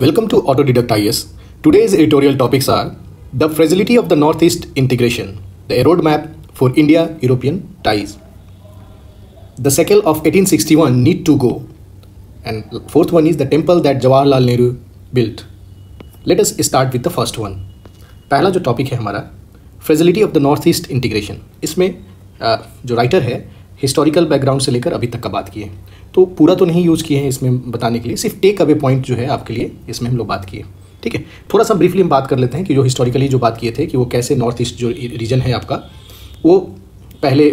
Welcome to Autodidact IS. Today's editorial topics are the fragility of the Northeast integration, the roadmap for India-European ties. The cycle of 1861 need to go. And fourth one is the temple that Jawaharlal Nehru built. Let us start with the first one. पहला जो topic है हमारा fragility of the north east integration, इसमें जो writer है historical background से लेकर अभी तक का बात किए, तो पूरा तो नहीं यूज़ किए हैं इसमें बताने के लिए, सिर्फ टेक अवे पॉइंट जो है आपके लिए इसमें हम लोग बात किए। ठीक है, थोड़ा सा ब्रीफली हम बात कर लेते हैं कि जो हिस्टोरिकली जो बात किए थे कि वो कैसे नॉर्थ ईस्ट जो रीजन है आपका वो पहले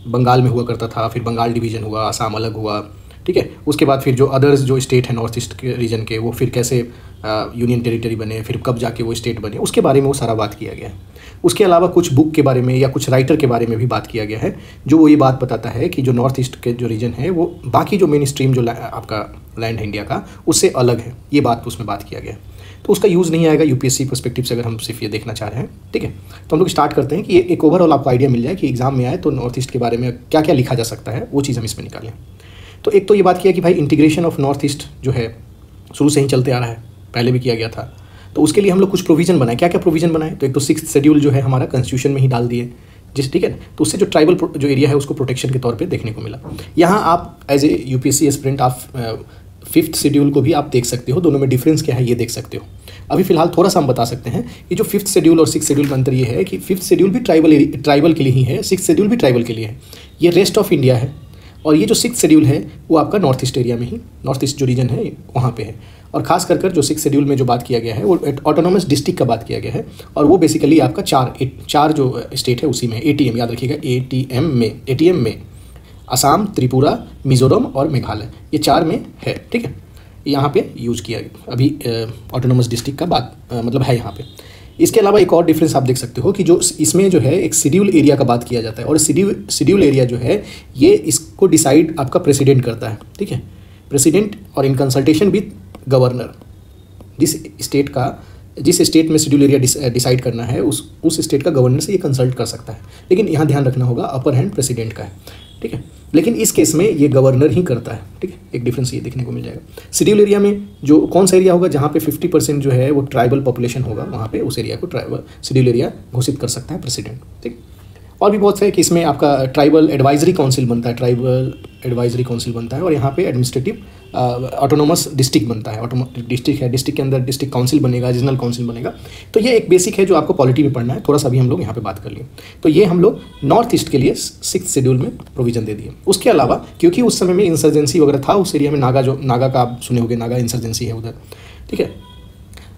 बंगाल में हुआ करता था, फिर बंगाल डिवीज़न हुआ, आसाम अलग हुआ। ठीक है, उसके बाद फिर जो अदर्स जो स्टेट है नॉर्थ ईस्ट के रीजन के वो फिर कैसे यूनियन टेरिटरी बने, फिर कब जाके वो स्टेट बने, उसके बारे में वो सारा बात किया गया है। उसके अलावा कुछ बुक के बारे में या कुछ राइटर के बारे में भी बात किया गया है जो वो ये बात बताता है कि जो नॉर्थ ईस्ट के जो रीजन है वो बाकी जो मेन स्ट्रीम जो आपका लैंड है इंडिया का उससे अलग है, ये बात उसमें बात किया गया है। तो उसका यूज़ नहीं आएगा यूपीएससी पर्सपेक्टिव से अगर हम सिर्फ ये देखना चाह रहे हैं। ठीक है, तो हम लोग स्टार्ट करते हैं कि ये एक ओवरऑल आपको आइडिया मिल जाए कि एग्जाम में आए तो नॉर्थ ईस्ट के बारे में क्या क्या लिखा जा सकता है, वो चीज़ हम इसमें निकालें। तो एक तो ये बात किया कि भाई इंटीग्रेशन ऑफ नॉर्थ ईस्ट जो है शुरू से ही चलते आ रहा है, पहले भी किया गया था। तो उसके लिए हम लोग कुछ प्रोविज़न बनाए। क्या क्या प्रोविज़न बनाए? तो एक तो 6th शेड्यूल जो है हमारा कॉन्स्टिट्यूशन में ही डाल दिए ठीक है, तो उससे जो ट्राइबल जो एरिया है उसको प्रोटेक्शन के तौर पे देखने को मिला। यहाँ आप एज ए यूपीएससी एस्पिरेंट आप 5th शेड्यूल को भी आप देख सकते हो, दोनों में डिफरेंस क्या है ये देख सकते हो। अभी फिलहाल थोड़ा सा हम बता सकते हैं कि जो 5th शेड्यूल और 6th शेड्यूल का अंतर ये है कि 5th शेड्यूल भी ट्राइबल के लिए ही है, 6th शेड्यूल भी ट्राइबल के लिए है। ये रेस्ट ऑफ इंडिया है और ये जो 6th शेड्यूल है वो आपका नॉर्थ ईस्ट एरिया में ही, नॉर्थ ईस्ट जो रीजन है वहाँ पे है। और खास कर जो 6th शेड्यूल में जो बात किया गया है वो ऑटोनॉमस डिस्ट्रिक्ट का बात किया गया है और वो बेसिकली आपका चार जो स्टेट है उसी में एटीएम, याद रखिएगा एटीएम में असम, त्रिपुरा, मिजोरम और मेघालय, ये 4 में है। ठीक है, यहाँ पे यूज़ किया अभी ऑटोनॉमस डिस्ट्रिक्ट का बात मतलब है यहाँ पे। इसके अलावा एक और डिफरेंस आप देख सकते हो कि जो इसमें जो है एक शेड्यूल एरिया का बात किया जाता है और शेड्यूल एरिया जो है ये इसको डिसाइड आपका प्रेसिडेंट करता है। ठीक है, प्रेसिडेंट और इन कंसल्टेशन विद गवर्नर, जिस स्टेट में शेड्यूल एरिया डिसाइड करना है उस स्टेट का गवर्नर से ये कंसल्ट कर सकता है, लेकिन यहाँ ध्यान रखना होगा अपर हैंड प्रेसिडेंट का है। ठीक है, लेकिन इस केस में ये गवर्नर ही करता है। ठीक है, एक डिफरेंस ये देखने को मिल जाएगा। शेड्यूल एरिया में जो कौन सा एरिया होगा जहाँ पे 50% जो है वो ट्राइबल पॉपुलेशन होगा, वहाँ पे उस एरिया को शेड्यूल एरिया घोषित कर सकता है प्रेसिडेंट। ठीक, और भी बहुत से कि इसमें आपका ट्राइबल एडवाइजरी काउंसिल बनता है, और यहाँ पे एडमिनिस्ट्रेटिव ऑटोनोमस डिस्ट्रिक्ट बनता है। डिस्ट्रिक्ट है, डिस्ट्रिक्ट के अंदर डिस्ट्रिक्ट काउंसिल बनेगा, रीजनल काउंसिल बनेगा। तो ये एक बेसिक है जो आपको पॉलिटी में पढ़ना है, थोड़ा सा भी हम लोग यहाँ पे बात कर लिए। तो ये हम लोग नॉर्थ ईस्ट के लिए 6th शेड्यूल में प्रोविजन दे दिए। उसके अलावा क्योंकि उस समय में इंसर्जेंसी वगैरह था उस एरिया में, नागा का आप सुने होंगे, नागा इंसर्जेंसी है उधर। ठीक है,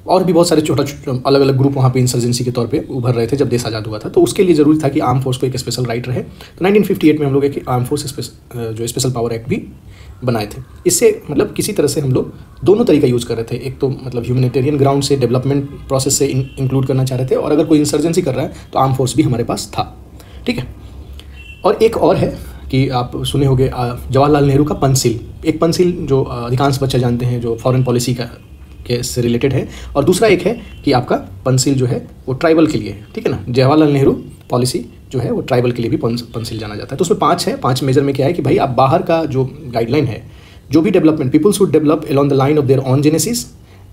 और भी बहुत सारे छोटा अलग अलग ग्रुप वहाँ पे इंसर्जेंसी के तौर पे उभर रहे थे जब देश आज़ाद हुआ था। तो उसके लिए ज़रूरी था कि आर्म फोर्स को एक स्पेशल राइट रहे। तो 1958 में हम लोग एक आर्म फोर्स जो स्पेशल पावर एक्ट भी बनाए थे। इससे मतलब किसी तरह से हम लोग दोनों तरीका यूज़ कर रहे थे, एक तो मतलब ह्यूमैनिटेरियन ग्राउंड से डेवलपमेंट प्रोसेस से इंक्लूड करना चाह रहे थे, और अगर कोई इंसर्जेंसी कर रहा है तो आर्म फोर्स भी हमारे पास था। ठीक है, और एक और है कि आप सुने होंगे जवाहरलाल नेहरू का पंसिल, एक पंसिल जो अधिकांश बच्चे जानते हैं जो फॉरेन पॉलिसी का के से रिलेटेड है, और दूसरा एक है कि आपका पंसिल जो है वो ट्राइबल के लिए है। ठीक है ना, जवाहरलाल नेहरू पॉलिसी जो है वो ट्राइबल के लिए भी पंसिल जाना जाता है। तो उसमें 5 है। 5 मेजर में क्या है कि भाई आप बाहर का जो गाइडलाइन है, जो भी development, people should develop along the line of their own genesis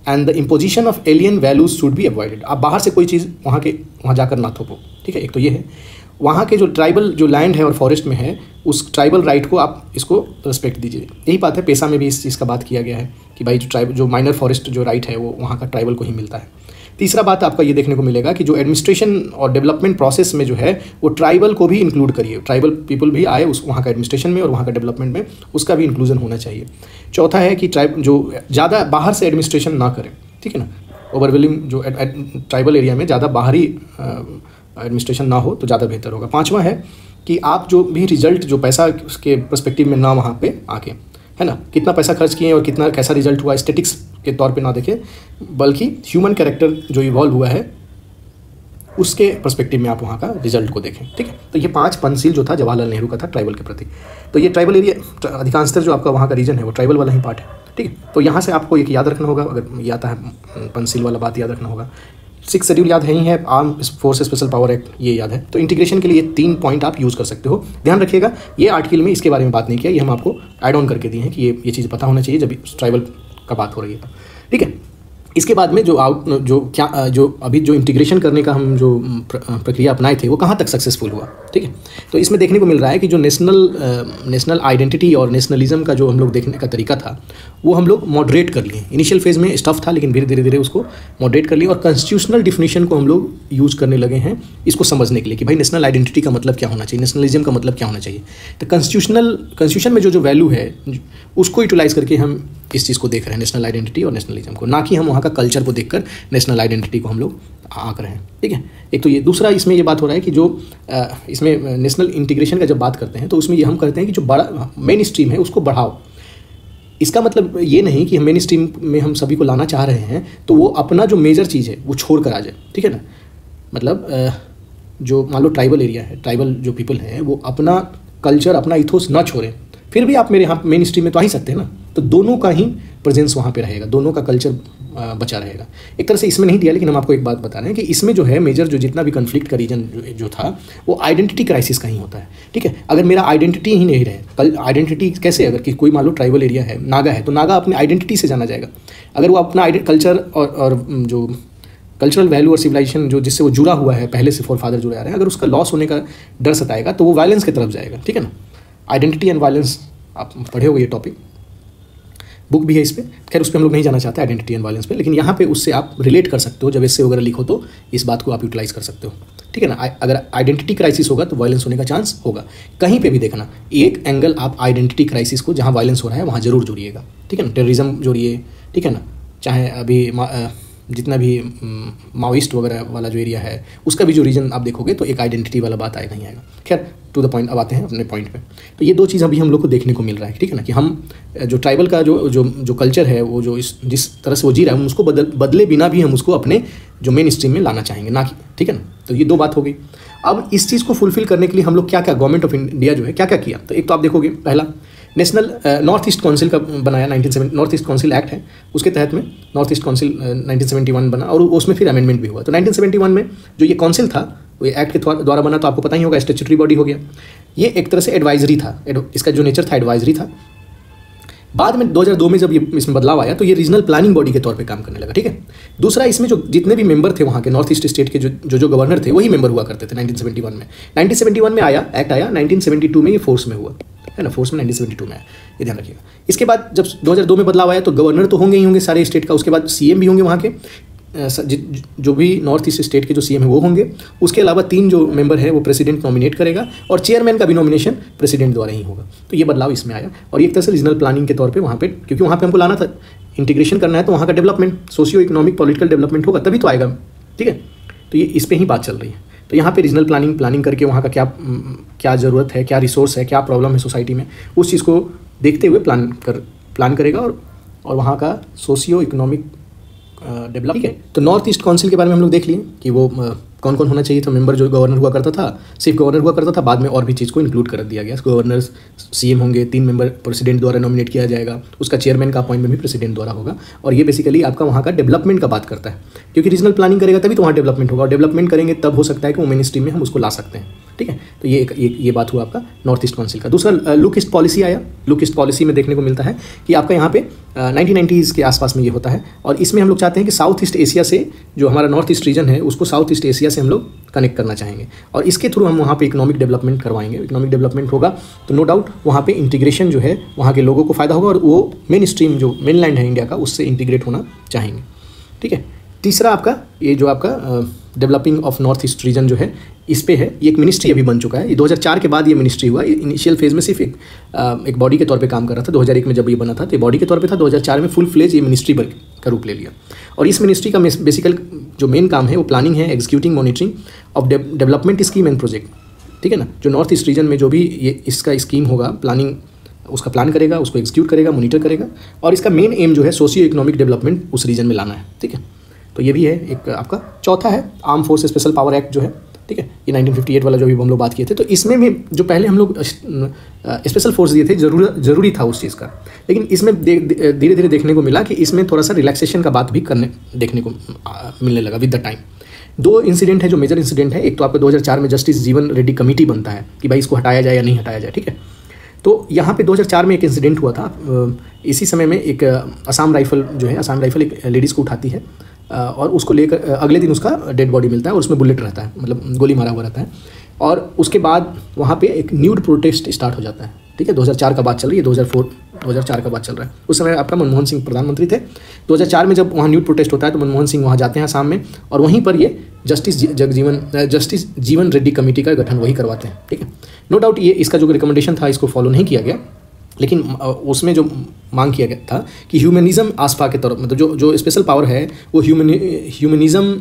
and the imposition of alien values should be avoided. आप बाहर से कोई चीज़ वहाँ जाकर ना थोपो। ठीक है, एक तो ये है। वहाँ के जो ट्राइबल जो लैंड है और फॉरेस्ट में है उस ट्राइबल राइट को आप इसको रिस्पेक्ट दीजिए। यही बात है, पेशा में भी इस चीज़ का बात किया गया है कि भाई जो माइनर फॉरेस्ट जो राइट है वो वहाँ का ट्राइबल को ही मिलता है। तीसरा बात आपका ये देखने को मिलेगा कि जो एडमिनिस्ट्रेशन और डेवलपमेंट प्रोसेस में जो है वो ट्राइबल को भी इंक्लूड करिए, ट्राइबल पीपल भी आए उस वहाँ का एडमिनिस्ट्रेशन में और वहाँ का डेवलपमेंट में, उसका भी इंक्लूजन होना चाहिए। चौथा है कि जो ज़्यादा बाहर से एडमिनिस्ट्रेशन ना करें। ठीक है ना, ओवरवेलिंग जो ट्राइबल एरिया में ज़्यादा बाहरी एडमिनिस्ट्रेशन ना हो तो ज़्यादा बेहतर होगा। 5वां है कि आप जो भी रिजल्ट जो पैसा के पर्सपेक्टिव में ना वहाँ पे आके, है ना, कितना पैसा खर्च किए और कितना कैसा रिजल्ट हुआ स्टेटिक्स के तौर पे ना देखें, बल्कि ह्यूमन कैरेक्टर जो इवॉल्व हुआ है उसके पर्सपेक्टिव में आप वहाँ का रिजल्ट को देखें। ठीक है, तो ये 5 पंसिल जो था जवाहरलाल नेहरू का था ट्राइबल के प्रति। तो ये ट्राइबल एरिया अधिकांशतर जो आपका वहाँ का रीजन है वो ट्राइबल वाला ही पार्ट है। ठीक है, तो यहाँ से आपको एक याद रखना होगा, अगर ये आता है पंसिल वाला बात याद रखना होगा। 6th शेड्यूल याद है ही है, arm force special power act ये याद है। तो इंटीग्रेशन के लिए 3 पॉइंट आप यूज़ कर सकते हो। ध्यान रखिएगा, ये आर्टिकल में इसके बारे में बात नहीं किया, ये हम आपको ऐड ऑन करके दिए हैं कि ये चीज़ पता होना चाहिए जब ट्राइबल का बात हो रही है, ठीक है। इसके बाद में जो अभी जो इंटीग्रेशन करने का हम जो प्रक्रिया अपनाए थे वो कहाँ तक सक्सेसफुल हुआ, ठीक है। तो इसमें देखने को मिल रहा है कि जो नेशनल आइडेंटिटी और नेशनलिज्म का जो हम लोग देखने का तरीका था वो हम लोग मॉडरेट कर लिए। इनिशियल फेज में स्टफ था, लेकिन धीरे धीरे उसको मॉडरेट कर लिए और कॉन्स्टिट्यूशनल डिफिनेशन को हम लोग यूज़ करने लगे हैं इसको समझने के लिए कि भाई नेशनल आइडेंटिटी का मतलब क्या होना चाहिए, नेशनलिज्म का मतलब क्या होना चाहिए। तो कॉन्स्टिट्यूशन में जो वैल्यू है उसको यूटिलाइज करके हम इस चीज़ को देख रहे हैं, नेशनल आइडेंटिटी और नेशनलिज्म को, ना कि हम वहाँ का कल्चर को देखकर नेशनल आइडेंटिटी को हम लोग आंक रहे हैं, ठीक है। एक तो ये, दूसरा इसमें ये बात हो रहा है कि जो इसमें नेशनल इंटीग्रेशन का जब बात करते हैं तो उसमें ये हम करते हैं कि जो बड़ा मेन स्ट्रीम है उसको बढ़ाओ। इसका मतलब ये नहीं कि हम मेन स्ट्रीम में हम सभी को लाना चाह रहे हैं तो वो अपना जो मेजर चीज़ है वो छोड़ कर आ जाए, ठीक है ना। मतलब जो मान लो ट्राइबल एरिया है, ट्राइबल जो पीपल हैं वो अपना कल्चर, अपना इथोस ना छोड़ें, फिर भी आप मेरे यहाँ मेन स्ट्रीम में तो आ ही सकते हैं ना। तो दोनों का ही प्रेजेंस वहाँ पे रहेगा, दोनों का कल्चर बचा रहेगा। एक तरह से इसमें नहीं दिया, लेकिन हम आपको एक बात बता रहे हैं कि इसमें जो है मेजर जो जितना भी कन्फ्लिक्ट का रीजन जो था वो आइडेंटिटी क्राइसिस का ही होता है, ठीक है। अगर मेरा आइडेंटिटी ही नहीं रहे, आइडेंटिटी कैसे, अगर कि कोई मान लो ट्राइबल एरिया है, नागा है, तो नागा अपनी आइडेंटिटी से जाना जाएगा। अगर वो अपना कल्चर और जो कल्चरल वैल्यू और सिविलाइजेशन जो जिससे वो जुड़ा हुआ है, पहले से फोरफादर जुड़े आ रहे हैं, अगर उसका लॉस होने का डर सताएगा तो वो वायलेंस की तरफ जाएगा, ठीक है ना। आइडेंटिटी एंड वायलेंस आप पढ़े होगे, ये टॉपिक बुक भी है इस पर, खैर उस पर हम लोग नहीं जाना चाहते आइडेंटिटी एंड वायलेंस पे, लेकिन यहाँ पे उससे आप रिलेट कर सकते हो। जब इससे वगैरह लिखो तो इस बात को आप यूटिलाइज कर सकते हो, ठीक है ना। अगर आइडेंटिटी क्राइसिस होगा तो वायलेंस होने का चांस होगा। कहीं पे भी देखना एक एंगल आप आइडेंटिटी क्राइसिस को, जहाँ वायलेंस हो रहा है वहाँ जरूर जोड़िएगा, ठीक है ना। टेररिज्म जोड़िए, ठीक है ना। चाहे अभी जितना भी माओइस्ट वगैरह वाला जो एरिया है उसका भी जो रीजन आप देखोगे तो एक आइडेंटिटी वाला बात आएगा ही आएगा। खैर टू द पॉइंट, अब आते हैं अपने पॉइंट पे। तो ये दो चीज़ अभी हम लोग को देखने को मिल रहा है, ठीक है ना, कि हम जो ट्राइबल का जो कल्चर है वो जो जिस तरह से वो जी रहा है हम उसको बदले बिना भी हम उसको अपने जो मेन स्ट्रीम में लाना चाहेंगे, ना कि, ठीक है ना। तो ये दो बात हो गई। अब इस चीज़ को फुलफिल करने के लिए हम लोग क्या क्या, गवर्नमेंट ऑफ इंडिया जो है क्या क्या किया। तो एक तो आप देखोगे पहला नेशनल नॉर्थ ईस्ट काउंसिल का बनाया, 1970 नॉर्थ ईस्ट काउंसिल एक्ट है, उसके तहत में नॉर्थ ईस्ट काउंसिल 1971 बना और उसमें फिर अमेंडमेंट भी हुआ। तो 1971 में जो ये काउंसिल था वो ये एक्ट के द्वारा बना, तो आपको पता ही होगा स्टैट्यूटरी बॉडी हो गया। ये एक तरह से एडवाइजरी था, इसका जो नेचर था एडवाइजरी था। बाद में 2002 में जब ये इसमें बदलाव आया तो ये रीजनल प्लानिंग बॉडी के तौर पे काम करने लगा, ठीक है। दूसरा, इसमें जो जितने भी मेंबर थे वहाँ के नॉर्थ ईस्ट स्टेट के जो गवर्नर थे वही मेंबर हुआ करते थे 1971 में। 1971 में आया एक्ट आया, 1972 में ये फोर्स में हुआ, है ना, फोर्स में 1972 में आया, ये ध्यान रखिएगा। इसके बाद जब 2002 में बदलाव आया तो गवर्नर तो होंगे ही होंगे सारे स्टेट का, उसके बाद सीएम भी होंगे वहाँ के, जो भी नॉर्थ ईस्ट स्टेट के जो सीएम है वो होंगे। उसके अलावा 3 जो मेंबर है वो प्रेसिडेंट नॉमिनेट करेगा और चेयरमैन का भी नॉमिनेशन प्रेसिडेंट द्वारा ही होगा। तो ये बदलाव इसमें आया और एक तरह से रीजनल प्लानिंग के तौर पे वहाँ पे, क्योंकि वहाँ पे हमको लाना था, इंटीग्रेशन करना है तो वहाँ का development, socio economic political development होगा तभी तो आएगा, ठीक है। तो ये इस पर ही बात चल रही है। तो यहाँ पे रीजनल प्लानिंग करके वहाँ का क्या ज़रूरत है, क्या रिसोर्स है, क्या प्रॉब्लम है सोसाइटी में, उस चीज़ को देखते हुए प्लान करेगा और वहाँ का सोशियो इकोनॉमिक डेवलप, ठीक है। तो नॉर्थ ईस्ट काउंसिल के बारे में हम लोग देख लिए कि वो कौन कौन होना चाहिए। तो मेंबर जो गवर्नर हुआ करता था, सिर्फ गवर्नर हुआ करता था, बाद में और भी चीज़ को इंक्लूड कर दिया गया। गवर्नर सीएम होंगे, 3 मेंबर प्रेसिडेंट द्वारा नॉमिनेट किया जाएगा, उसका चेयरमैन का अपॉइंटमेंट भी प्रेसिडेंट द्वारा होगा। और ये बेसिकली आपका वहाँ का डेवलपमेंट का बात करता है, क्योंकि रीजनल प्लानिंग करेगा तभी तो वहाँ डेवलपमेंट होगा, और डेवलपमेंट करेंगे तब हो सकता है कि वो मेन स्ट्रीम में हम उसको ला सकते हैं, ठीक है। तो ये बात हुआ आपका नॉर्थ ईस्ट काउंसिल का। दूसरा लुक ईस्ट पॉलिसी आया। लुक ईस्ट पॉलिसी में देखने को मिलता है कि आपका यहाँ पे 1990s के आसपास में ये होता है, और इसमें हम लोग चाहते हैं कि साउथ ईस्ट एशिया से जो हमारा नॉर्थ ईस्ट रीजन है उसको साउथ ईस्ट एशिया से हम लोग कनेक्ट करना चाहेंगे, और इसके थ्रू हम वहाँ पे इकोनॉमिक डेवलपमेंट करवाएंगे। इकोनॉमिक डेवलपमेंट होगा तो नो डाउट वहाँ पे इंटीग्रेशन जो है वहाँ के लोगों को फ़ायदा होगा, और वो मेन स्ट्रीम जो मेनलैंड है इंडिया का उससे इंटीग्रेट होना चाहेंगे, ठीक है। तीसरा आपका ये जो आपका developing of north east region जो है इस पे है, ये एक मिनिस्ट्री अभी बन चुका है। ये 2004 के बाद ये मिनिस्ट्री हुआ। इनिशियल फेज में सिर्फ एक बॉडी के तौर पे काम कर रहा था। 2001 में जब ये बना था तो ये बॉडी के तौर पे था। 2004 में फुल फ्लेज ये मिनिस्ट्री का रूप ले लिया, और इस मिनिस्ट्री का बेसिकल जो मेन काम है वो प्लानिंग है, executing, monitoring of development scheme and project, ठीक है ना। जो नॉर्थ ईस्ट रीजन में जो भी ये इसका स्कीम होगा, प्लानिंग उसका प्लान करेगा, उसको एग्जीक्यूट करेगा, मॉनिटर करेगा, और इसका मेन एम जो है सोशियो इकोनॉमिक डेवलपमेंट उस रीजन में लाना है, ठीक है। तो ये भी है एक आपका। चौथा है arm force special power act जो है, ठीक है, ये 1958 वाला जो भी हम लोग बात किए थे। तो इसमें भी जो पहले हम लोग स्पेशल फोर्स दिए थे ज़रूरी था उस चीज़ का, लेकिन इसमें धीरे धीरे देखने को मिला कि इसमें थोड़ा सा रिलैक्सेशन का बात भी देखने को मिलने लगा विद द टाइम। 2 इंसिडेंट है जो मेजर इंसिडेंट है। एक तो आपका 2004 में जस्टिस जीवन रेड्डी कमेटी बनता है कि भाई इसको हटाया जाए या नहीं हटाया जाए, ठीक है। तो यहाँ पे 2004 में एक इंसिडेंट हुआ था। इसी समय में एक असम राइफल जो है, असम राइफल एक लेडीज़ को उठाती है और उसको लेकर अगले दिन उसका डेड बॉडी मिलता है और उसमें बुलेट रहता है, मतलब गोली मारा हुआ रहता है। और उसके बाद वहाँ पे एक न्यूड प्रोटेस्ट स्टार्ट हो जाता है। ठीक है, 2004 का बात चल रही है, 2004 का बात चल रहा है। उस समय आपका मनमोहन सिंह प्रधानमंत्री थे। 2004 में जब वहाँ न्यूड प्रोटेस्ट होता है तो मनमोहन सिंह वहाँ जाते हैं असम में, और वहीं पर ये जस्टिस जीवन रेड्डी कमेटी का गठन वही करवाते हैं। ठीक है, नो डाउट ये इसका जो रिकमेंडेशन था इसको फॉलो नहीं किया गया, लेकिन उसमें जो मांग किया गया था कि ह्यूमनिज़म आसपा के तौर, मतलब जो स्पेशल पावर है वो ह्यूमनिज़म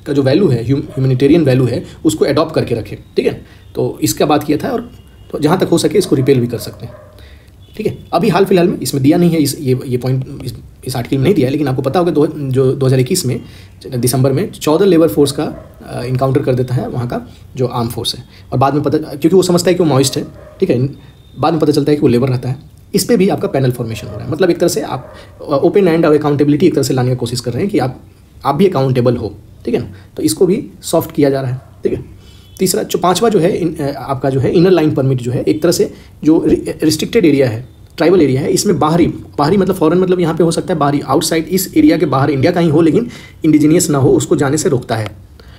का जो वैल्यू है, ह्यूमनिटेरियन वैल्यू है, उसको अडॉप्ट करके रखे। ठीक है, तो इसका बात किया था, और तो जहाँ तक हो सके इसको रिपेल भी कर सकते हैं। ठीक है, अभी हाल फिलहाल में इसमें दिया नहीं है, ये पॉइंट इस आर्टिकल में नहीं दिया है, लेकिन आपको पता होगा जो 2021 में दिसंबर में 14 लेबर फोर्स का इनकाउंटर कर देता है वहाँ का जो आर्म फोर्स है, और बाद में पता, क्योंकि वो समझता है कि वो माओइस्ट है। ठीक है, बाद में पता चलता है कि वो लेबर रहता है। इस पर भी आपका पैनल फॉर्मेशन हो रहा है, मतलब एक तरह से आप ओपन एंड और अकाउंटेबिलिटी एक तरह से लाने की कोशिश कर रहे हैं कि आप भी अकाउंटेबल हो। ठीक है ना, तो इसको भी सॉफ्ट किया जा रहा है। ठीक है, तीसरा जो पांचवा जो है आपका जो है इनर लाइन परमिट जो है, एक तरह से जो रिस्ट्रिक्टेड एरिया है, ट्राइबल एरिया है, इसमें बाहरी मतलब फॉरेन, मतलब यहाँ पे हो सकता है बाहरी, आउटसाइड इस एरिया के बाहर इंडिया का ही हो लेकिन इंडिजीनियस ना हो, उसको जाने से रोकता है।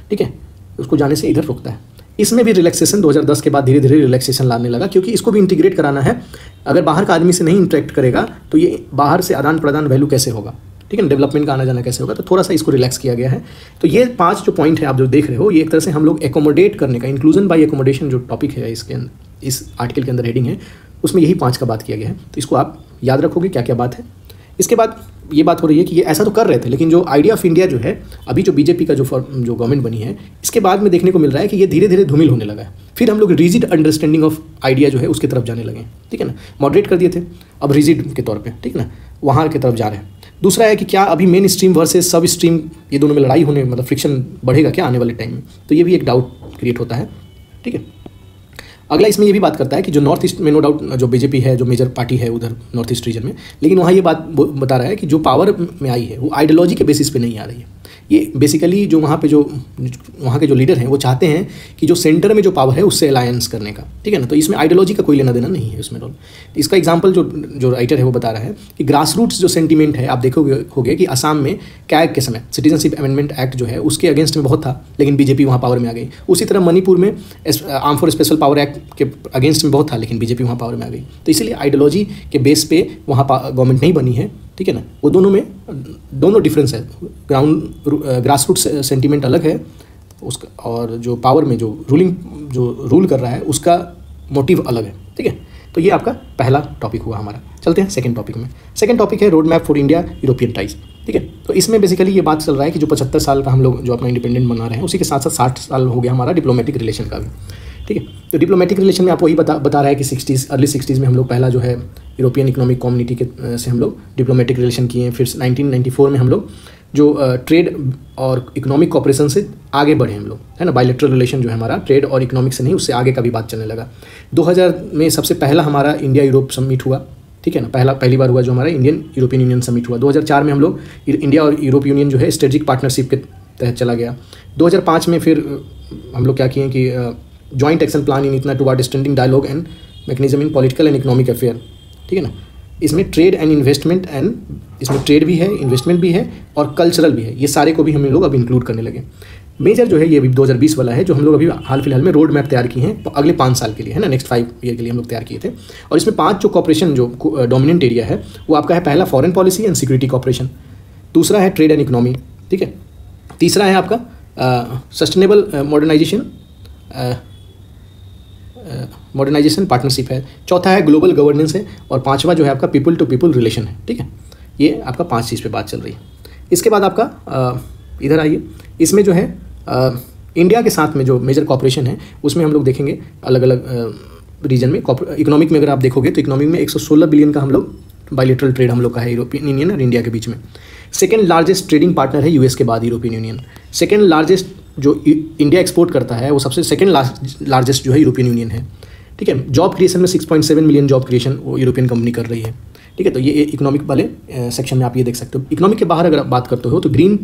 ठीक है, उसको जाने से इधर रोकता है। इसमें भी रिलैक्सेशन 2010 के बाद धीरे धीरे रिलैक्सेशन लाने लगा, क्योंकि इसको भी इंटीग्रेट कराना है। अगर बाहर का आदमी से नहीं इंटरेक्ट करेगा तो ये बाहर से आदान प्रदान वैल्यू कैसे होगा? ठीक है, डेवलपमेंट का आना जाना कैसे होगा? तो थोड़ा सा इसको रिलैक्स किया गया है। तो ये 5 जो पॉइंट है आप जो देख रहे हो, ये एक तरह से हम लोग एकोमोडेट करने का, इंक्लूजन बाय एकोमोडेशन जो टॉपिक है इसके अंदर, इस आर्टिकल के अंदर हेडिंग है, उसमें यही 5 का बात किया गया है। तो इसको आप याद रखोगे क्या क्या बात है। इसके बाद ये बात हो रही है कि ये ऐसा तो कर रहे थे, लेकिन जो आइडिया ऑफ इंडिया जो है, अभी जो बीजेपी का जो गवर्नमेंट बनी है, इसके बाद में देखने को मिल रहा है कि ये धीरे धीरे धूमिल होने लगा है। फिर हम लोग रिजिड अंडरस्टैंडिंग ऑफ आइडिया जो है उसकी तरफ जाने लगे। ठीक है ना, मॉडरेट कर दिए थे, अब रिजिड के तौर पे, ठीक है ना, वहाँ की तरफ जा रहे हैं। दूसरा है कि क्या अभी मेन स्ट्रीम वर्सेस सब स्ट्रीम, ये दोनों में लड़ाई होने, मतलब फ्रिक्शन बढ़ेगा क्या आने वाले टाइम में? तो ये भी एक डाउट क्रिएट होता है। ठीक है, अगला इसमें ये भी बात करता है कि जो नॉर्थ ईस्ट में नो डाउट जो बीजेपी है, जो मेजर पार्टी है उधर नॉर्थ ईस्ट रीजन में, लेकिन वहाँ ये बात बता रहा है कि जो पावर में आई है वो आइडियोलॉजी के बेसिस पे नहीं आ रही है। ये बेसिकली जो वहाँ पे जो वहाँ के जो लीडर हैं वो चाहते हैं कि जो सेंटर में जो पावर है उससे अलायंस करने का। ठीक है ना, तो इसमें आइडियोलॉजी का कोई लेना देना नहीं है उसमें रोल। इसका एग्जांपल जो राइटर है वो बता रहा है कि ग्रास रूट्स जो सेंटीमेंट है, आप देखोगे कि असम में कैग के समय सिटीजनशिप अमेंडमेंट एक्ट जो है उसके अगेंस्ट में बहुत था, लेकिन बीजेपी वहाँ पावर में आ गई। उसी तरह मणिपुर में arm force special power act के अगेंस्ट में बहुत था, लेकिन बीजेपी वहाँ पावर में आ गई। तो इसीलिए आइडियोलॉजी के बेस पे वहाँ गवर्नमेंट नहीं बनी है। ठीक है ना, वो दोनों डिफरेंस है। ग्रास रूट सेंटीमेंट अलग है उसका, और जो पावर में जो रूल कर रहा है उसका मोटिव अलग है। ठीक है, तो ये आपका पहला टॉपिक हुआ हमारा। चलते हैं सेकंड टॉपिक में। सेकंड टॉपिक है road map for India European ties. ठीक है, तो इसमें बेसिकली ये बात चल रहा है कि जो 75 साल का हम लोग जो अपना इंडिपेंडेंट बना रहे हैं, उसी के साथ साथ 60 साल हो गया हमारा डिप्लोमेटिक रिलेशन का भी। ठीक है, तो डिप्लोमेटिक रिलेशन में आपको वही बता रहा है कि अर्ली 60s में हम लोग पहला जो है यूरोपियन इकोनॉमिक कम्युनिटी के से हम लोग डिप्लोमेटिक रिलेशन किए। फिर 1994 में हम लोग जो ट्रेड और इकोनॉमिक कॉपरेशन से आगे बढ़े हम लोग, है ना। बायलैटरल रिलेशन जो है हमारा ट्रेड और इकोनॉमिक से नहीं, उससे आगे का भी बात चलने लगा। 2000 में सबसे पहला हमारा इंडिया यूरोप समिट हुआ। ठीक है ना, पहली बार हुआ जो हमारा इंडियन यूरोपियन यूनियन समिट हुआ। 2004 में हम लोग इंडिया और यूरोप यूनियन जो है स्ट्रेटेजिक पार्टनरशिप के तहत चला गया। 2005 में फिर हम लोग क्या किए कि जॉइंट एक्शन प्लान इन इतना toward standing dialogue and mechanism in political and economic affair. ठीक है ना, इसमें ट्रेड एंड इन्वेस्टमेंट इसमें ट्रेड भी है, इन्वेस्टमेंट भी है और कल्चरल भी है। ये सारे को भी हम लोग अब इंक्लूड करने लगे। मेजर जो है ये अभी 2020 वाला है, जो हम लोग अभी हाल फिलहाल में रोड मैप तैयार किए हैं अगले 5 साल के लिए, है ना, नेक्स्ट 5 ईयर के लिए हम लोग तैयार किए थे। और इसमें 5 जो कॉपरेशन जो डोमिनेंट एरिया है वो आपका है, पहला foreign policy and security corporation, दूसरा है ट्रेड एंड इकोनॉमी। ठीक है, तीसरा है आपका सस्टेनेबल मॉडर्नाइजेशन पार्टनरशिप है, चौथा है ग्लोबल गवर्नेंस है, और पांचवा जो है आपका पीपल टू पीपल रिलेशन है। ठीक है, ये आपका 5 चीज़ पे बात चल रही है। इसके बाद आपका इधर आइए, इसमें जो है इंडिया के साथ में जो मेजर कॉपरेशन है उसमें हम लोग देखेंगे अलग अलग रीजन में। इकोनॉमिक में अगर आप देखोगे तो इकोनॉमिक में 116 बिलियन का हम लोग बायलैटरल ट्रेड हम लोग का है यूरोपियन यूनियन और इंडिया के बीच में। सेकेंड लार्जेस्ट ट्रेडिंग पार्टनर है यूएस के बाद यूरोपियन यूनियन। सेकेंड लार्जेस्ट जो इंडिया एक्सपोर्ट करता है वो सबसे सेकेंड लार्जेस्ट जो है यूरोपियन यूनियन है। ठीक है, जॉब क्रिएशन में 6.7 मिलियन जॉब क्रिएशन वो यूरोपियन कंपनी कर रही है। ठीक है, तो ये इकोनॉमिक वाले सेक्शन में आप ये देख सकते हो। इकोनॉमिक के बाहर अगर आप बात करते हो तो green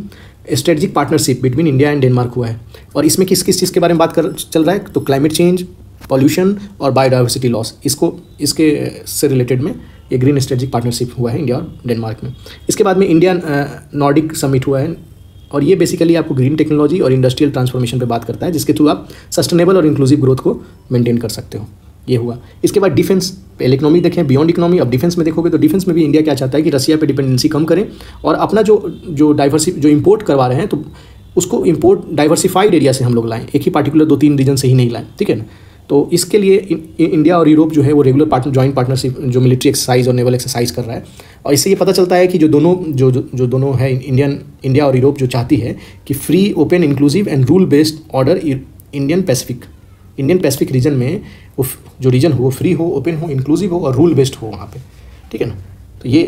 strategic partnership between India and Denmark हुआ है, और इसमें किस किस चीज़ के बारे में बात चल रहा है, तो क्लाइमेट चेंज, पॉल्यूशन और बायोडाइवर्सिटी लॉस, इसके से रिलेटेड में ये ग्रीन स्ट्रेटेजिक पार्टनरशिप हुआ है इंडिया और डेनमार्क में। इसके बाद में इंडिया नॉर्डिक समिट हुआ है, और ये बेसिकली आपको ग्रीन टेक्नोलॉजी और इंडस्ट्रियल ट्रांसफॉर्मेशन पे बात करता है, जिसके थ्रू आप सस्टेनेबल और इंक्लूसिव ग्रोथ को मेंटेन कर सकते हो। ये हुआ। इसके बाद डिफेंस, पहले इकोनॉमी देखें, बियॉन्ड इकोनॉमी। अब डिफेंस में देखोगे तो डिफेंस में भी इंडिया क्या चाहता है कि रसिया पे डिपेंडेंसी कम करें और अपना जो इंपोर्ट करवा रहे हैं तो उसको इंपोर्ट डाइवर्सिफाइड एरिया से हम लोग लाएं, एक ही पार्टिकुलर 2-3 रीजन से ही नहीं लाएं, ठीक है ना। तो इसके लिए इंडिया और यूरोप जो है वो रेगुलर जॉइंट पार्टनरशिप जो मिलिट्री एक्सरसाइज और नेवल एक्सरसाइज कर रहा है, और इससे ये पता चलता है कि जो दोनों है इंडिया और यूरोप जो चाहती है कि free, open, inclusive and rule based order Indian Pacific region में वो जो रीजन हो वो फ्री हो, ओपन हो, इंक्लूसिव हो और रूल बेस्ड हो वहाँ पे, ठीक है ना। तो ये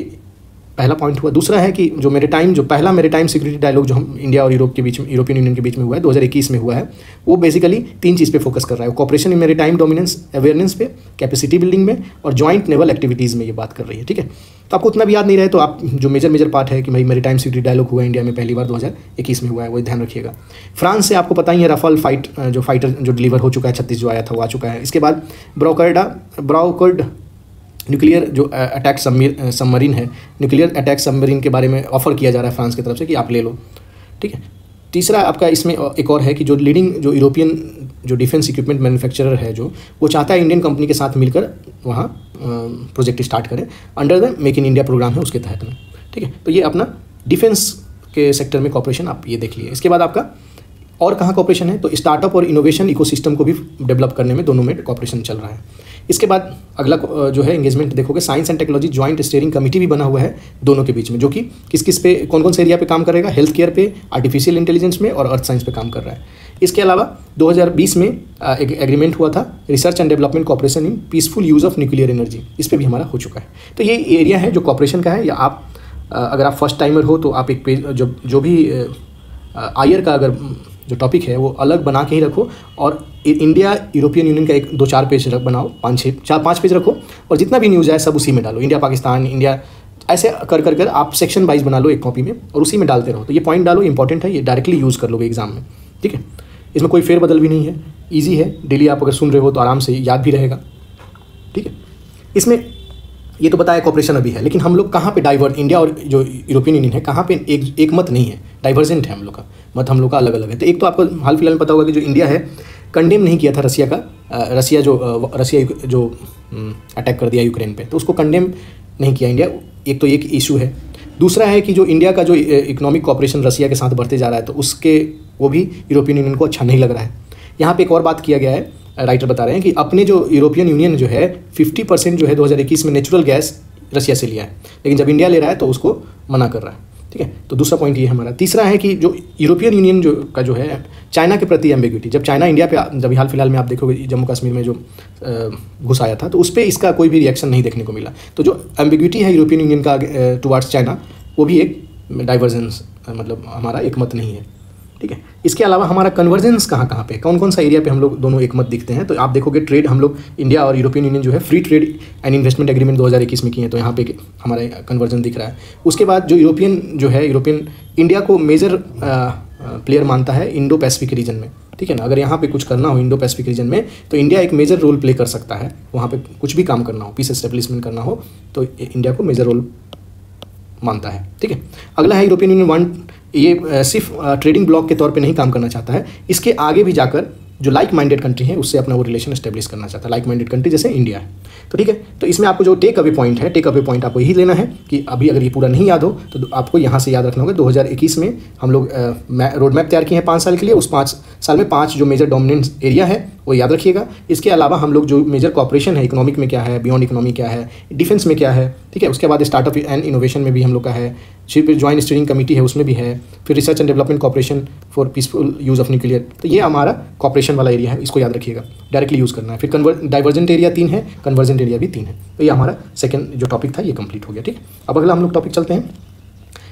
पहला पॉइंट हुआ। दूसरा है कि जो पहला मैरीटाइम सिक्योरिटी डायलॉग जो हम इंडिया और यूरोप के बीच में, यूरोपियन यूनियन के बीच में हुआ है 2021 में हुआ है, वो बेसिकली 3 चीज़ पे फोकस कर रहा है। कोऑपरेशन इन मैरीटाइम डोमिनेंस अवेयरनेस पे, कैपेसिटी बिल्डिंग में और जॉइंट नेवल एक्टिविटीज़ में ये बात कर रही है, ठीक है। तो आपको उतना भी याद नहीं रहे तो आप जो मेजर पार्ट है कि भाई मैरीटाइम सिक्योरिटी डायलॉग हुआ इंडिया में पहली बार 2021 में हुआ है, वो ध्यान रखिएगा। फ्रांस से आपको पता ही है राफेल फाइटर जो डिलीवर हो चुका है, 36 जो आया था वो आ चुका है। इसके बाद ब्राउकर्ड न्यूक्लियर जो अटैक सबमरीन है, न्यूक्लियर अटैक सबमरीन के बारे में ऑफर किया जा रहा है फ्रांस की तरफ से कि आप ले लो, ठीक है। तीसरा आपका इसमें एक और है कि जो लीडिंग जो यूरोपियन जो डिफेंस इक्विपमेंट मैन्युफैक्चरर है जो वो चाहता है इंडियन कंपनी के साथ मिलकर वहाँ प्रोजेक्ट स्टार्ट करें under the make in India programme है उसके तहत में, ठीक है। तो ये अपना डिफेंस के सेक्टर में कॉपरेशन आप ये देख लिए। इसके बाद आपका और कहाँ कॉपरेशन है तो स्टार्टअप और इनोवेशन इकोसिस्टम को भी डेवलप करने में दोनों में कॉपरेशन चल रहा है। इसके बाद अगला जो है एंगेजमेंट देखोगे, science and technology joint steering committee भी बना हुआ है दोनों के बीच में, जो कि किस पे कौन से एरिया पे काम करेगा, हेल्थ केयर पे, आर्टिफिशियल इंटेलिजेंस में और अर्थ साइंस पे काम कर रहा है। इसके अलावा 2020 में एक एग्रीमेंट हुआ था research and development cooperation in peaceful use of nuclear energy, इस पर भी हमारा हो चुका है। तो ये एरिया है जो कॉपरेशन का है। या आप अगर आप फर्स्ट टाइमर हो तो आप एक पेज जो भी आयर का अगर जो टॉपिक है वो अलग बना के ही रखो, और इंडिया यूरोपियन यूनियन का 2-4 पेज बनाओ, 5 पेज रखो, और जितना भी न्यूज़ है सब उसी में डालो। इंडिया पाकिस्तान, इंडिया ऐसे कर आप सेक्शन वाइज बना लो एक कॉपी में और उसी में डालते रहो। तो ये पॉइंट डालो, इंपॉर्टेंट है, ये डायरेक्टली यूज़ कर लोगे एग्जाम में, ठीक है। इसमें कोई फेरबदल भी नहीं है, ईजी है, डेली आप अगर सुन रहे हो तो आराम से याद भी रहेगा, ठीक है। इसमें ये तो बताया कॉपरेशन अभी है, लेकिन हम लोग कहाँ पे इंडिया और जो यूरोपियन यूनियन है कहाँ पे एक मत नहीं है, डाइवर्जेंट है हम लोग का मत, हम लोग का अलग अलग है। तो एक तो आपको हाल फिलहाल में पता होगा कि जो इंडिया है कंडेम नहीं किया था रसिया जो अटैक कर दिया यूक्रेन पे, तो उसको कंडेम नहीं किया इंडिया, एक तो एक इशू है। दूसरा है कि जो इंडिया का जो इकोनॉमिक कॉपरेशन रसिया के साथ बढ़ते जा रहा है तो उसके वो भी यूरोपियन यूनियन को अच्छा नहीं लग रहा है। यहाँ पे एक और बात किया गया है, राइटर बता रहे हैं कि अपने जो यूरोपियन यूनियन जो है 50% जो है 2021 में नेचुरल गैस रसिया से लिया है, लेकिन जब इंडिया ले रहा है तो उसको मना कर रहा है, ठीक है। तो दूसरा पॉइंट ये है हमारा। तीसरा है कि जो यूरोपियन यूनियन जो है चाइना के प्रति एम्बिग्विटी, जब चाइना इंडिया पे जब हाल फिलहाल में आप देखोगे जम्मू कश्मीर में जो घुस आया था तो उस पर इसका कोई भी रिएक्शन नहीं देखने को मिला। तो जो एम्बिग्विटी है यूरोपियन यूनियन का टुवार्ड्स चाइना, वो भी एक डाइवर्जेंस, मतलब हमारा एक मत नहीं है, ठीक है। इसके अलावा हमारा कन्वर्जेंस कहाँ पे, कौन सा एरिया पे हम लोग दोनों एक मत दिखते हैं, तो आप देखोगे ट्रेड, हम लोग इंडिया और यूरोपियन यूनियन जो है free trade and investment agreement 2021 में किए हैं, तो यहाँ पे हमारा कन्वर्जन दिख रहा है। उसके बाद जो यूरोपियन इंडिया को मेजर प्लेयर मानता है इंडो पैसिफिक रीजन में, ठीक है ना। अगर यहाँ पे कुछ करना हो इंडो पैसिफिक रीजन में तो इंडिया एक मेजर रोल प्ले कर सकता है, वहाँ पे कुछ भी काम करना हो, पीस एस्टेब्लिशमेंट करना हो तो इंडिया को मेजर रोल मानता है, ठीक है। अगला है यूरोपियन यूनियन ये सिर्फ ट्रेडिंग ब्लॉक के तौर पे नहीं काम करना चाहता है, इसके आगे भी जाकर जो लाइक माइंडेड कंट्री है उससे अपना वो रिलेशन एस्टेब्लिश करना चाहता है, लाइक माइंडेड कंट्री जैसे इंडिया है, तो ठीक है। तो इसमें आपको जो टेक अवे पॉइंट आपको यही लेना है कि अभी अगर ये पूरा नहीं याद हो तो आपको यहाँ से याद रखना होगा 2021 में हम लोग रोड मैप तैयार किए हैं 5 साल के लिए, उस 5 साल में 5 जो मेजर डोमिनेंट एरिया है वो याद रखिएगा। इसके अलावा हम लोग जो मेजर कॉपरेशन है इकोनॉमिक में क्या है, बियॉन्ड इकोनॉमी क्या है, डिफेंस में क्या है, ठीक है। उसके बाद स्टार्टअप एंड इनोवेशन में भी हम लोग का है, फिर जॉइंट स्टीयरिंग कमेटी है उसमें भी है, फिर research and development corporation for peaceful use of nuclear, तो ये हमारा कॉपरेशन वाला एरिया है, इसको याद रखिएगा, डायरेक्टली यूज़ करना है। फिर डाइवर्जेंट एरिया 3 है, कन्वर्जेंट एरिया भी 3 है, तो ये हमारा सेकंड जो टॉपिक था ये कंप्लीट हो गया, ठीक। अब अगला हम लोग टॉपिक चलते हैं।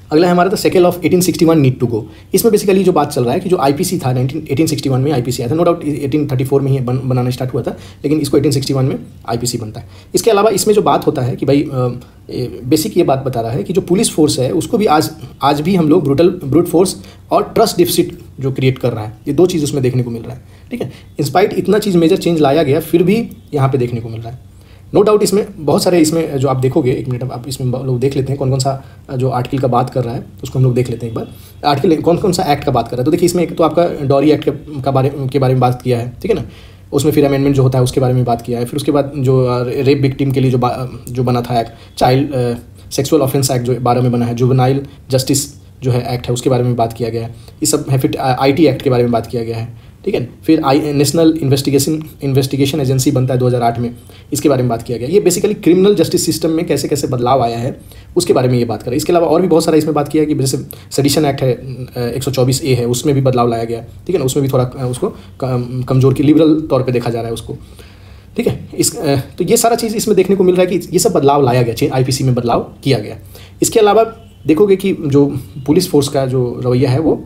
अगला है हमारा the cycle of 1861 need to go. इसमें बेसिकली जो बात चल रहा है कि जो आईपीसी था 1861 में आईपीसी आया था, नो डाउट 1834 में ही बनाना स्टार्ट हुआ था, लेकिन इसको 1861 में आईपीसी बनता है। इसके अलावा इसमें जो बात होता है कि भाई बेसिक ये बात बता रहा है कि जो पुलिस फोर्स है उसको भी आज भी हम लोग ब्रूट फोर्स और ट्रस्ट डिफिसिट जो क्रिएट कर रहा है। ये दो चीज़ उसमें देखने को मिल रहा है, ठीक है। इंस्पाइट इतना चीज़ मेजर चेंज लाया गया फिर भी यहाँ पे देखने को मिल रहा है। नो डाउट इसमें बहुत सारे, इसमें जो आप देखोगे, एक मिनट आप इसमें लोग देख लेते हैं कौन कौन सा जो आर्टिकल का बात कर रहा है, उसको हम लोग देख लेते हैं एक बार। आर्टिकल कौन कौन सा एक्ट का बात कर रहा है, तो देखिए इसमें एक तो आपका डॉरी एक्ट के बारे में बात किया है, ठीक है ना। उसमें फिर अमेंडमेंट जो होता है उसके बारे में बात किया है। फिर उसके बाद जो रेप विक्टिम के लिए जो बना था act, child sexual offence act जो 12 में बना है, जुवेनाइल जस्टिस जो है एक्ट है उसके बारे में बात किया गया है, ये सब है। फिर IT एक्ट के बारे में बात किया गया है, ठीक है। फिर नेशनल इन्वेस्टिगेशन एजेंसी बनता है 2008 में, इसके बारे में बात किया गया। ये बेसिकली क्रिमिनल जस्टिस सिस्टम में कैसे कैसे बदलाव आया है उसके बारे में ये बात करें। इसके अलावा और भी बहुत सारा इसमें बात किया है कि जैसे सेडिशन एक्ट है 124A है, उसमें भी बदलाव लाया गया, ठीक है ना। उसमें भी थोड़ा उसको कमजोर की लिबरल तौर पर देखा जा रहा है उसको, ठीक है। तो ये सारा चीज़ इसमें देखने को मिल रहा है कि ये सब बदलाव लाया गया, IPC में बदलाव किया गया। इसके अलावा देखोगे कि जो पुलिस फोर्स का जो रवैया है वो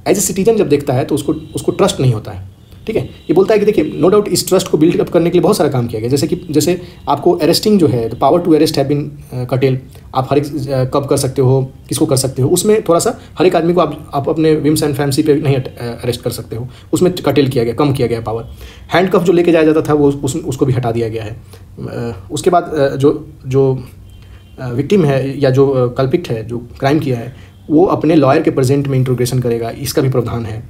एज ए सिटीजन जब देखता है तो उसको ट्रस्ट नहीं होता है, ठीक है। ये बोलता है कि देखिए नो डाउट इस ट्रस्ट को बिल्ड अप करने के लिए बहुत सारा काम किया गया, जैसे आपको अरेस्टिंग जो है, पावर टू अरेस्ट है बिन कटेल, आप हर एक कब कर सकते हो, किसको कर सकते हो, उसमें थोड़ा सा हर एक आदमी को आप अपने विम्स एंड फैंसी पे नहीं अरेस्ट कर सकते हो, उसमें कटेल किया गया, कम किया गया पावर। हैंडकफ जो लेके जाया जाता था वो उसको भी हटा दिया गया है। उसके बाद जो विक्टिम है या जो कल्पिक्ट है जो क्राइम किया है वो अपने लॉयर के प्रेजेंट में इंट्रोगेशन करेगा, इसका भी प्रावधान है।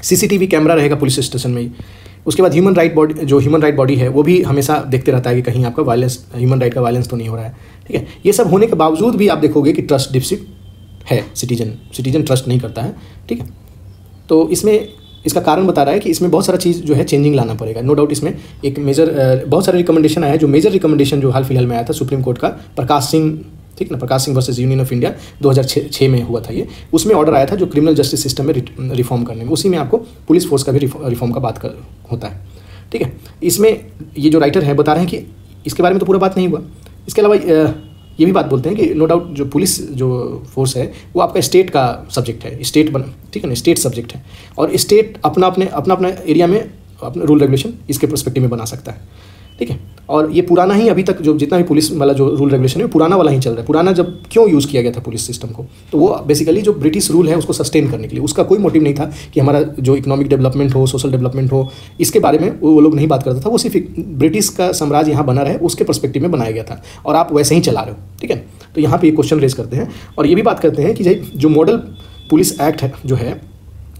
CCTV कैमरा रहेगा पुलिस स्टेशन में ही। उसके बाद ह्यूमन राइट बॉडी है वो भी हमेशा देखते रहता है कि कहीं आपका ह्यूमन राइट का वायलेंस तो नहीं हो रहा है, ठीक है। ये सब होने के बावजूद भी आप देखोगे कि ट्रस्ट डिफिसिट है, सिटीजन ट्रस्ट नहीं करता है, ठीक है। तो इसमें इसका कारण बता रहा है कि इसमें बहुत सारा चीज़ जो है चेंजिंग लाना पड़ेगा। नो डाउट इसमें एक बहुत सारे रिकमेंडेशन आया है। जो मेजर रिकमेंडेशन जो हाल फिलहाल में आया था सुप्रीम कोर्ट का, प्रकाश सिंह, ठीक ना, Prakash Singh versus Union of India 2006 में हुआ था ये। उसमें ऑर्डर आया था जो क्रिमिनल जस्टिस सिस्टम में रिफॉर्म करने में, उसी में आपको पुलिस फोर्स का भी रिफॉर्म का बात होता है, ठीक है। इसमें ये जो राइटर है बता रहे हैं कि इसके बारे में तो पूरा बात नहीं हुआ। इसके अलावा ये भी बात बोलते हैं कि नो डाउट जो पुलिस जो फोर्स है वो आपका स्टेट का सब्जेक्ट है, ठीक है ना, स्टेट सब्जेक्ट है। और स्टेट अपना एरिया में अपना रूल रेगुलेशन इसके पर्सपेक्टिव में बना सकता है, ठीक है। और ये पुराना ही अभी तक जो जितना भी पुलिस वाला जो रूल रेगुलेशन है पुराना वाला ही चल रहा है। पुराना जब क्यों यूज़ किया गया था पुलिस सिस्टम को, तो वो बेसिकली जो ब्रिटिश रूल है उसको सस्टेन करने के लिए, उसका कोई मोटिव नहीं था कि हमारा जो इकोनॉमिक डेवलपमेंट हो, सोशल डेवलपमेंट हो, इसके बारे में वो लोग नहीं बात करता था। वो सिर्फ ब्रिटिश का साम्राज्य यहाँ बना रहे उसके पर्सपेक्टिव में बनाया गया था और आप वैसे ही चला रहे हो, ठीक है। तो यहाँ पर ये क्वेश्चन रेज करते हैं और ये भी बात करते हैं कि जो मॉडल पुलिस एक्ट है जो है,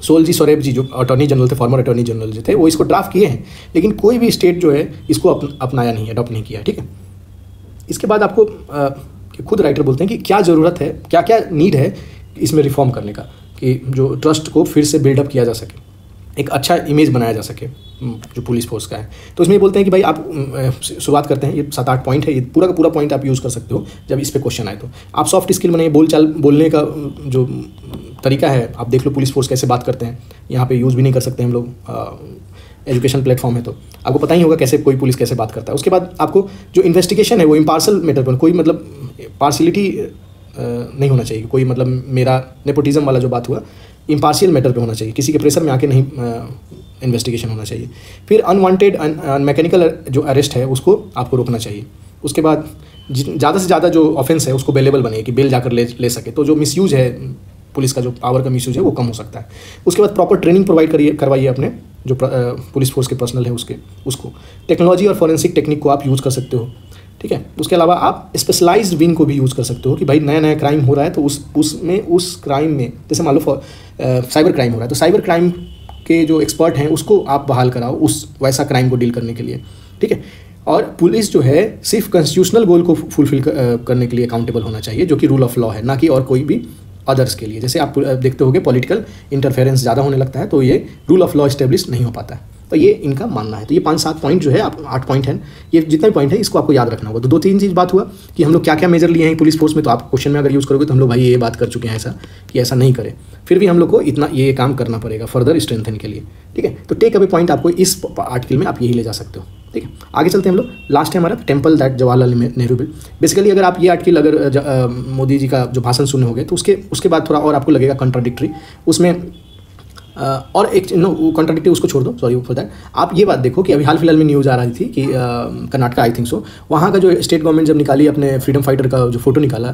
सोलजी सोरेब जी जो अटॉर्नी जनरल थे, फॉर्मर अटॉर्नी जनरल जो थे, वो इसको ड्राफ्ट किए हैं, लेकिन कोई भी स्टेट जो है इसको अपनाया नहीं, अडॉप्ट नहीं किया, ठीक है। इसके बाद आपको खुद राइटर बोलते हैं कि क्या ज़रूरत है, क्या क्या नीड है इसमें रिफॉर्म करने का, कि जो ट्रस्ट को फिर से बिल्डअप किया जा सके, एक अच्छा इमेज बनाया जा सके जो पुलिस फोर्स का है। तो इसमें बोलते हैं कि भाई आप शुरुआत करते हैं, ये 7-8 पॉइंट है, ये पूरा का पूरा पॉइंट आप यूज़ कर सकते हो जब इस पर क्वेश्चन आए। तो आप सॉफ्ट स्किल बनाइए, बोलने का जो तरीका है आप देख लो, पुलिस फोर्स कैसे बात करते हैं। यहाँ पे यूज़ भी नहीं कर सकते हम लोग, एजुकेशन प्लेटफॉर्म है तो आपको पता ही होगा कैसे कोई पुलिस कैसे बात करता है। उसके बाद आपको जो इन्वेस्टिगेशन है वो इम्पार्शियल मैटर पर, कोई मतलब पार्शियलिटी नहीं होना चाहिए, कोई मतलब मेरा नेपोटिज्म वाला जो बात हुआ, इम्पार्शियल मैटर पे होना चाहिए, किसी के प्रेशर में आके नहीं इन्वेस्टिगेशन होना चाहिए। फिर अनवांटेड मैकेनिकल जो अरेस्ट है उसको आपको रोकना चाहिए। उसके बाद ज़्यादा से ज़्यादा जो ऑफेंस है उसको बेलेबल बने कि बेल जाकर ले सके, तो जो मिसयूज़ है पुलिस का, जो पावर का मिसयूज़ है वो कम हो सकता है। उसके बाद प्रॉपर ट्रेनिंग प्रोवाइड करवाइए अपने जो पुलिस फोर्स के पर्सनल है उसको टेक्नोलॉजी और फॉरेंसिक टेक्निक को आप यूज़ कर सकते हो, ठीक है। उसके अलावा आप स्पेशलाइज्ड विंग को भी यूज़ कर सकते हो कि भाई नया क्राइम हो रहा है तो उस क्राइम में, जैसे मान लो साइबर क्राइम हो रहा है तो साइबर क्राइम के जो एक्सपर्ट हैं उसको आप बहाल कराओ वैसा क्राइम को डील करने के लिए, ठीक है। और पुलिस जो है सिर्फ कॉन्स्टिट्यूशनल गोल को फुलफिल करने के लिए अकाउंटेबल होना चाहिए, जो कि रूल ऑफ लॉ है, ना कि और कोई भी अदर्स के लिए। जैसे आप देखते होंगे पॉलिटिकल इंटरफेरेंस ज़्यादा होने लगता है तो ये रूल ऑफ लॉ इस्टेब्लिश नहीं हो पाता है। तो ये इनका मानना है। तो ये 5-7 पॉइंट जो है, आप 8 पॉइंट हैं, ये जितना भी पॉइंट है इसको आपको याद रखना होगा। तो 2-3 चीज़ बात हुआ कि हम लोग क्या क्या मेजर लिए हैं पुलिस फोर्स में, तो आप क्वेश्चन में अगर यूज़ करोगे तो हम लोग भाई ये बात कर चुके हैं ऐसा कि ऐसा नहीं करें, फिर भी हम लोग को इतना ये काम करना पड़ेगा फर्दर स्ट्रेंथन के लिए, ठीक है। तो टेक अवे पॉइंट आपको इस आर्टिकल में आप यही ले जा सकते हो, ठीक है। आगे चलते हैं हम लोग। लास्ट है हमारा temple that Jawaharlal Nehru build. Basically अगर आप ये आर्टिकल अगर मोदी जी का जो भाषण सुने होंगे तो उसके बाद थोड़ा और आपको लगेगा कॉन्ट्राडिक्टरी उसमें, और एक कॉन्ट्राडिक्टरी उसको छोड़ दो, सॉरी फॉर दैट। आप ये बात देखो कि अभी हाल फिलहाल में न्यूज़ आ रही थी कि कर्नाटका, आई थिंक सो, वहाँ का जो स्टेट गवर्नमेंट जब निकाली अपने फ्रीडम फाइटर का जो फोटो निकाला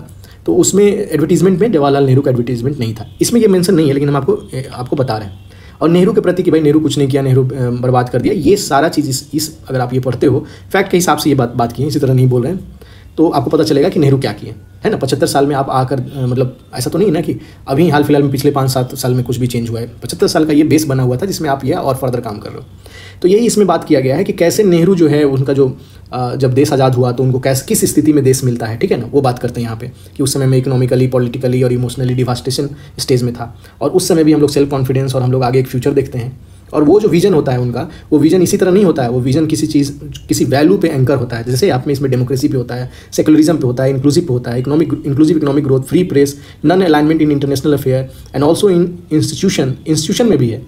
तो उसमें एडवर्टीजमेंट में जवाहरलाल नेहरू का एडवर्टीजमेंट नहीं था। इसमें ये मेंशन नहीं है लेकिन हम आपको बता रहे हैं। और नेहरू के प्रति कि भाई नेहरू कुछ नहीं किया, नेहरू बर्बाद कर दिया, ये सारा चीज़ इस अगर आप ये पढ़ते हो फैक्ट के हिसाब से ये बात की है, इसी तरह नहीं बोल रहे हैं, तो आपको पता चलेगा कि नेहरू क्या किए, है ना। 75 साल में आप आकर मतलब ऐसा तो नहीं है ना कि अभी हाल फिलहाल में पिछले 5-7 साल में कुछ भी चेंज हुआ है। 75 साल का ये बेस बना हुआ था जिसमें आप ये और फर्दर काम कर रहे हो। तो यही इसमें बात किया गया है कि कैसे नेहरू जो है उनका जो जब देश आज़ाद हुआ तो उनको कैसे किस स्थिति में देश मिलता है, ठीक है ना, वो बात करते हैं यहाँ पे कि उस समय में इकोनॉमिकली, पॉलिटिकली और इमोशनली डिवास्टेशन स्टेज में था, और उस समय भी हम लोग सेल्फ कॉन्फिडेंस और हम लोग आगे एक फ्यूचर देखते हैं। और वो जो विजन होता है उनका, वो विजन इसी तरह नहीं होता है, वो विजन किसी चीज़, किसी वैल्यू पे एंकर होता है। जैसे आप में इसमें डेमोक्रेसी पे होता है, सेकुलरिज्म पे होता है, इंक्लूसिव पे होता है, inclusive economic growth, free press, non alignment in international affair and also in institution में भी है,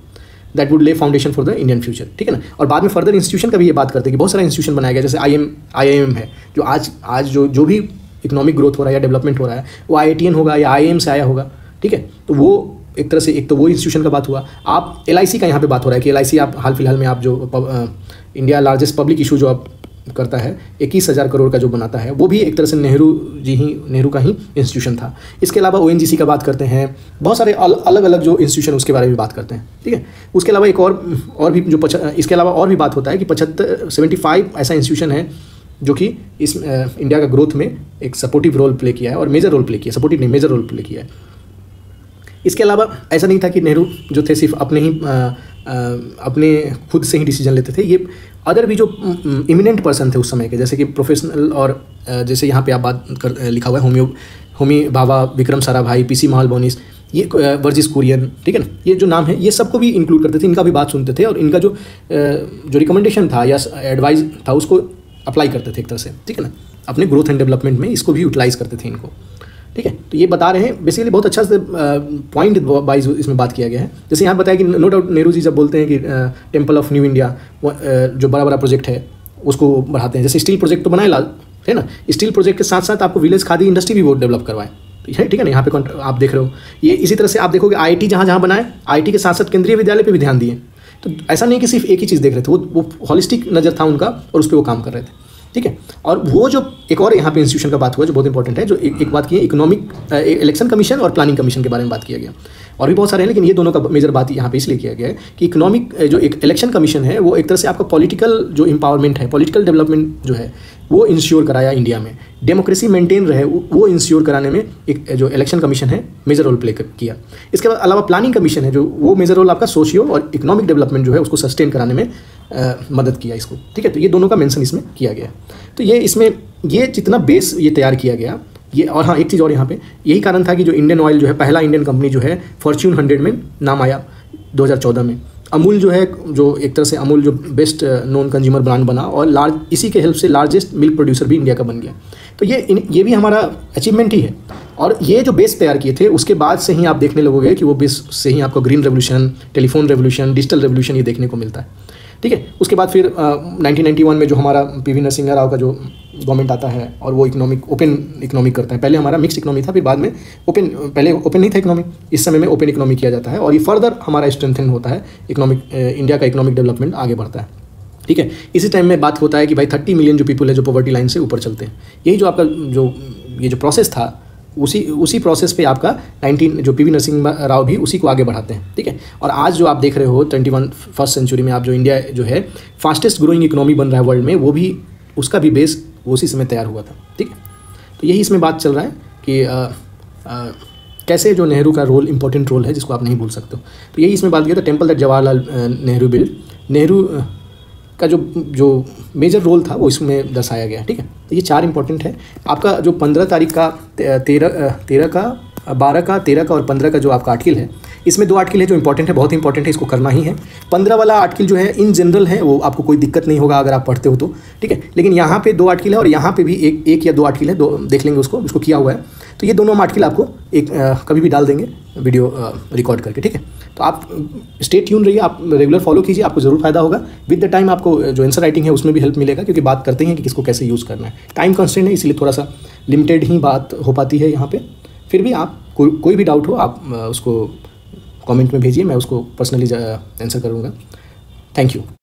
दैट वुड ले foundation for the Indian future, ठीक है ना। और बाद में फर्दर इंस्टीट्यूशन का भी ये बात करते हैं कि बहुत सारा इंस्टीट्यूशन बनाया गया, जैसे IIM है, जो आज जो भी इकोनॉमिक ग्रोथ हो रहा है या डेवलपमेंट हो रहा है वो IITN होगा या IIM से आया होगा, ठीक है। तो वो एक तरह से एक तो वो इंस्टीट्यूशन का बात हुआ। आप LIC का यहाँ पे बात हो रहा है कि LIC आप हाल फिलहाल में आप जो इंडिया लार्जेस्ट पब्लिक इशू जो आप करता है 21,000 करोड़ का जो बनाता है, वो भी एक तरह से नेहरू का ही इंस्टीट्यूशन था। इसके अलावा ONGC का बात करते हैं, बहुत सारे अलग अलग जो इंस्टीट्यूशन उसके बारे में बात करते हैं, ठीक है। उसके अलावा एक और भी जो इसके अलावा और भी बात होता है कि 75 ऐसा इंस्टीट्यूशन है जो कि इस इंडिया का ग्रोथ में एक सपोर्टिव रोल प्ले किया है और मेजर रोल प्ले किया, सपोर्टिव नहीं मेजर रोल प्ले किया है। इसके अलावा ऐसा नहीं था कि नेहरू जो थे सिर्फ अपने खुद से ही डिसीजन लेते थे, ये अदर भी जो इमिनेंट पर्सन थे उस समय के, जैसे कि प्रोफेशनल और जैसे यहाँ पे आप लिखा हुआ है होमी भाभा, विक्रम साराभाई, PC महालबोनिस, ये वर्जिस कुरियन, ठीक है ना, ये जो नाम है ये सबको भी इंक्लूड करते थे, इनका भी बात सुनते थे और इनका जो रिकमेंडेशन था या एडवाइस था उसको अप्लाई करते थे एक तरह से, ठीक है ना, अपने ग्रोथ एंड डेवलपमेंट में इसको भी यूटिलाइज करते थे इनको, ठीक है। तो ये बता रहे हैं बेसिकली, बहुत अच्छा से पॉइंट वाइज इसमें बात किया गया है। जैसे यहाँ बताया कि नो डाउट नेहरू जी जब बोलते हैं कि टेम्पल ऑफ न्यू इंडिया, जो बड़ा प्रोजेक्ट है उसको बढ़ाते हैं, जैसे स्टील प्रोजेक्ट तो बनाए है ना, स्टील प्रोजेक्ट के साथ साथ आपको विलेज खादी इंडस्ट्री भी वो डेवलप करवाएं, ठीक है ना। यहाँ पे आप देख रहे हो ये इसी तरह से आप देखोगे IIT जहाँ बनाए, IIT के साथ साथ केंद्रीय विद्यालय पर भी ध्यान दिए। तो ऐसा नहीं कि सिर्फ एक ही चीज़ देख रहे थे, वो हॉलिस्टिक नज़र था उनका और उस पर वो काम कर रहे थे, ठीक है। और वो जो एक और यहाँ पे इंस्टीट्यूशन का बात हुआ जो बहुत इंपॉर्टेंट है, जो एक बात की है इकोनॉमिक इलेक्शन कमीशन और प्लानिंग कमीशन के बारे में बात किया गया, और भी बहुत सारे हैं, लेकिन ये दोनों का मेजर बात यहाँ पे इसलिए किया गया है कि इकोनॉमिक जो एक इलेक्शन कमीशन है वो एक तरह से आपका पॉलिटिकल जो एम्पावरमेंट है, पॉलिटिकल डेवलपमेंट जो है वो इंश्योर कराया इंडिया में, डेमोक्रेसी मेंटेन रहे वो इंश्योर कराने में एक जो इलेक्शन कमीशन है मेजर रोल प्ले किया। इसके अलावा प्लानिंग कमीशन है जो वो मेजर रोल आपका सोशियो और इकोनॉमिक डेवलपमेंट जो है उसको सस्टेन कराने में मदद किया इसको, ठीक है। तो ये दोनों का मेंशन इसमें किया गया। तो ये इसमें ये जितना बेस ये तैयार किया गया ये, और हाँ एक चीज़ और यहाँ पे यही कारण था कि जो इंडियन ऑयल जो है पहला इंडियन कंपनी जो है फॉर्च्यून 100 में नाम आया 2014 में। अमूल जो है, जो एक तरह से अमूल जो बेस्ट नॉन कंज्यूमर ब्रांड बना और इसी के हेल्प से लार्जेस्ट मिल्क प्रोड्यूसर भी इंडिया का बन गया। तो ये भी हमारा अचीवमेंट ही है। और ये जो बेस तैयार किए थे उसके बाद से ही आप देखने लगोगे कि वो बेस से ही आपको green revolution, telephone revolution, digital revolution ये देखने को मिलता है, ठीक है। उसके बाद फिर 1991 में जो हमारा PV नरसिम्हा राव का जो गवर्नमेंट आता है और वो ओपन इकोनॉमिक करता है। पहले हमारा मिक्स इकोनॉमी था, फिर बाद में पहले ओपन नहीं था इकोनॉमी, इस समय में ओपन इकोनॉमी किया जाता है और ये फर्दर हमारा स्ट्रेंथन होता है, इंडिया का इकोनॉमिक डेवलपमेंट आगे बढ़ता है, ठीक है। इसी टाइम में बात होता है कि भाई 30 मिलियन जो पीपल है जो पॉवर्टी लाइन से ऊपर चलते हैं। यही जो आपका जो प्रोसेस था उसी प्रोसेस पे आपका जो PV नरसिम्हा राव भी उसी को आगे बढ़ाते हैं, ठीक है। और आज जो आप देख रहे हो 21st सेंचुरी में आप जो इंडिया जो है फास्टेस्ट ग्रोइंग इकोनॉमी बन रहा है वर्ल्ड में, वो भी उसका भी बेस उसी समय तैयार हुआ था, ठीक है। तो यही इसमें बात चल रहा है कि कैसे जो नेहरू का रोल इंपॉर्टेंट रोल है जिसको आप नहीं भूल सकते हो। तो यही इसमें बात किया था temple that Jawaharlal Nehru build, Nehru का जो मेजर रोल था वो इसमें दर्शाया गया, ठीक है। तो ये 4 इंपॉर्टेंट है। आपका जो 15 तारीख का 13 का 12 का 13 का और 15 का जो आपका आर्टिकल है, इसमें 2 आर्टिकल है जो इंपॉर्टेंट है, बहुत इंपॉर्टेंट है, इसको करना ही है। 15 वाला आर्टिकल जो है इन जनरल है, वो आपको कोई दिक्कत नहीं होगा अगर आप पढ़ते हो तो, ठीक है। लेकिन यहाँ पे 2 आर्टिकल है और यहाँ पे भी एक या 2 आर्टिकल है, 2 देख लेंगे उसको किया हुआ है। तो ये दोनों आर्टिकल आपको कभी भी डाल देंगे वीडियो रिकॉर्ड करके, ठीक है। तो आप स्टे ट्यून रहिए, आप रेगुलर फॉलो कीजिए, आपको ज़रूर फायदा होगा। विद द टाइम आपको जो आंसर राइटिंग है उसमें भी हेल्प मिलेगा, क्योंकि बात करते हैं कि किसको कैसे यूज़ करना है। टाइम कंस्ट्रेंट है इसलिए थोड़ा सा लिमिटेड ही बात हो पाती है यहाँ पे। फिर भी आप कोई भी डाउट हो आप उसको कमेंट में भेजिए, मैं उसको पर्सनली आंसर करूँगा। Thank you.